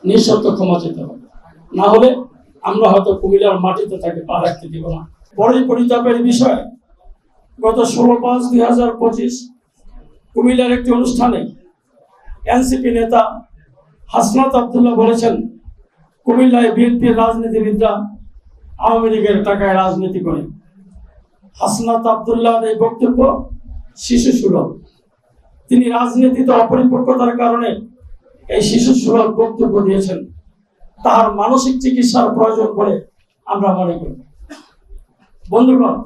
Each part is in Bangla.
নিঃশর্ত ক্ষমা চেতে হবে, না হলে আমরা হয়তো কুমিল্লার মাটিতে তাকে পা রাখতে দিব না। বড়ই পরিতাপের বিষয়, গত 16/5/2025 কুমিল্লার একটি অনুষ্ঠানে এনসিপি নেতা হাসনাত আব্দুল্লাহ বলেছেন, কুমিল্লায় বিএনপির রাজনীতিবিদরা আওয়ামী লীগের টাকায় রাজনীতি করে। হাসনাত আব্দুল্লাহর এই বক্তব্য শিশু সুলভ। তিনি রাজনীতিতে অপরিপক্কতার কারণে এই শিশু সুলভ বক্তব্য দিয়েছেন। তার মানসিক চিকিৎসার প্রয়োজন বলে আমরা মনে করি। বন্ধুগণ,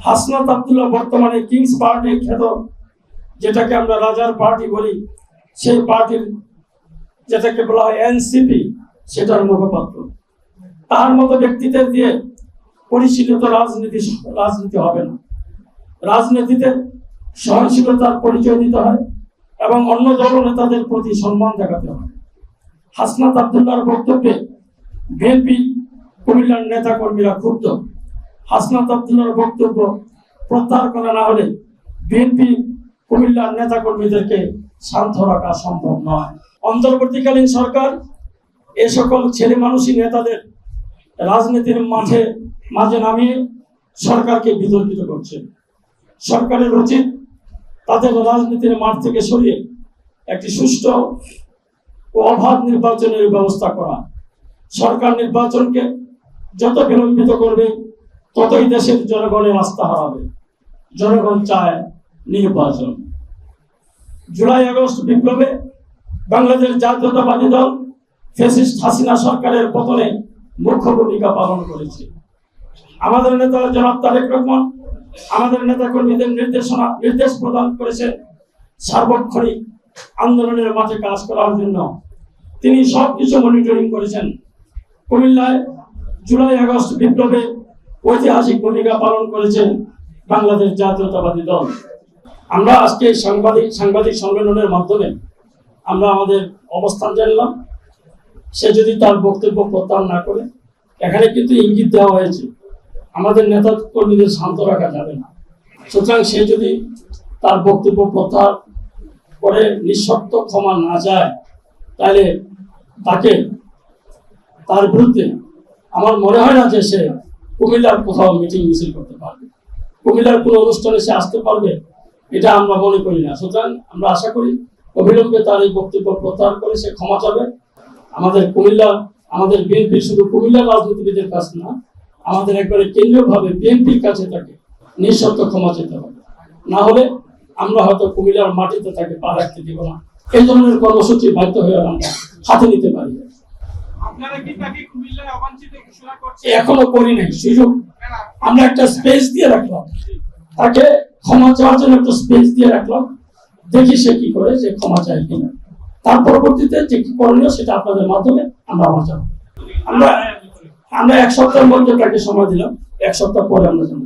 হাসনাত আব্দুল্লাহ বর্তমানে কিংস পার্টি খ্যাত, যেটাকে আমরা রাজার পার্টি বলি, সেই পার্টির যেটাকে বলা হয় এনসিপি, সেটার মুখপাত্র। তার মতো ব্যক্তিদের দিয়ে পরিশীলিত রাজনীতি হবে না। রাজনীতিতে সহনশীলতার পরিচয় দিতে হয় এবং অন্য দল নেতাদের প্রতি সম্মান দেখাতে হয়। হাসনাত আব্দুল্লাহর বক্তব্যে বিএনপি কুমিল্লার নেতা কর্মীরা ক্ষুব্ধ। হাসনাত আব্দুল্লাহর বক্তব্য প্রত্যাহার করা না হলে বিএনপি কুমিল্লার নেতা কর্মীদেরকে শান্ত রাখা সম্ভব নয়। অন্তর্বর্তীকালীন সরকার এ সকল ছেলে মানুষই নেতাদের রাজনীতির মাঝে নামিয়ে সরকারকে বিতর্কিত করছে। সরকারের উচিত তাদের রাজনীতির মাঠ থেকে সরিয়ে একটি সুষ্ঠু ও অবাধ নির্বাচনের ব্যবস্থা করা। সরকার নির্বাচনকে যত বিলম্বিত করবে ততই দেশের জনগণের আস্থা হারাবে। জনগণ চায় নির্বাচন। জুলাই আগস্ট বিপ্লবে বাংলাদেশ জাতীয়তাবাদী দল ফ্যাসিস্ট হাসিনা সরকারের পতনে মুখ্য ভূমিকা পালন করেছে। আমাদের নেতা জনাব তারেক রহমান আমাদের নেতা কর্মীদের নির্দেশ প্রদান করেছেন সার্বক্ষণিক আন্দোলনের মাঠে কাজ করার জন্য। তিনি সবকিছু মনিটরিং করেছেন। কুমিল্লায় জুলাই আগস্ট বিপ্লবে ঐতিহাসিক ভূমিকা পালন করেছেন বাংলাদেশ জাতীয়তাবাদী দল। আমরা আজকে সাংবাদিক সম্মেলনের মাধ্যমে আমরা আমাদের অবস্থান জানলাম। সে যদি তার বক্তব্য প্রত্যাহার না করে, এখানে কিন্তু ইঙ্গিত দেওয়া হয়েছে আমাদের নেতা কর্মীদের শান্ত রাখা যাবে না। সুতরাং সে যদি তার বক্তব্য প্রত্যাহার করে নিঃশর্ত ক্ষমা না যায়, তাহলে তার বিরুদ্ধে আমার মনে হয় না যে সে কুমিল্লার কোথাও মিটিং মিছিল করতে পারবে, কুমিল্লার কোনো অনুষ্ঠানে সে আসতে পারবে, এটা আমরা মনে করি না। সুতরাং আমরা আশা করি অবিলম্বে তার এই বক্তব্য প্রত্যাহার করে সে ক্ষমা চাবে। আমাদের বিএনপি শুধু কুমিল্লার রাজনীতিবিদের কাছে না, আমাদের একবারে কেন্দ্রীয়ভাবে বিএনপির কাছে তাকে নিঃশর্ত ক্ষমা চেতে হবে, না হলে আমরা হয়তো কুমিল্লার মাটিতে তাকে পা রাখতে দিব না। এই ধরনের কর্মসূচি বাধ্য হয়ে আমরা হাতে নিতে পারি। এখনো করি নাই সুযোগ, আমরা একটা স্পেস দিয়ে রাখলাম, তাকে ক্ষমা চাওয়ার জন্য একটা স্পেস দিয়ে রাখলাম। দেখি সে কি করে, যে ক্ষমা চায় কিনা। তার পরবর্তীতে যে কি করণীয় সেটা আপনাদের মাধ্যমে আমরা জানাবো। আমরা 1 সপ্তাহের মধ্যে তাকে সময় দিলাম, 1 সপ্তাহ পরে আমরা জানাবো।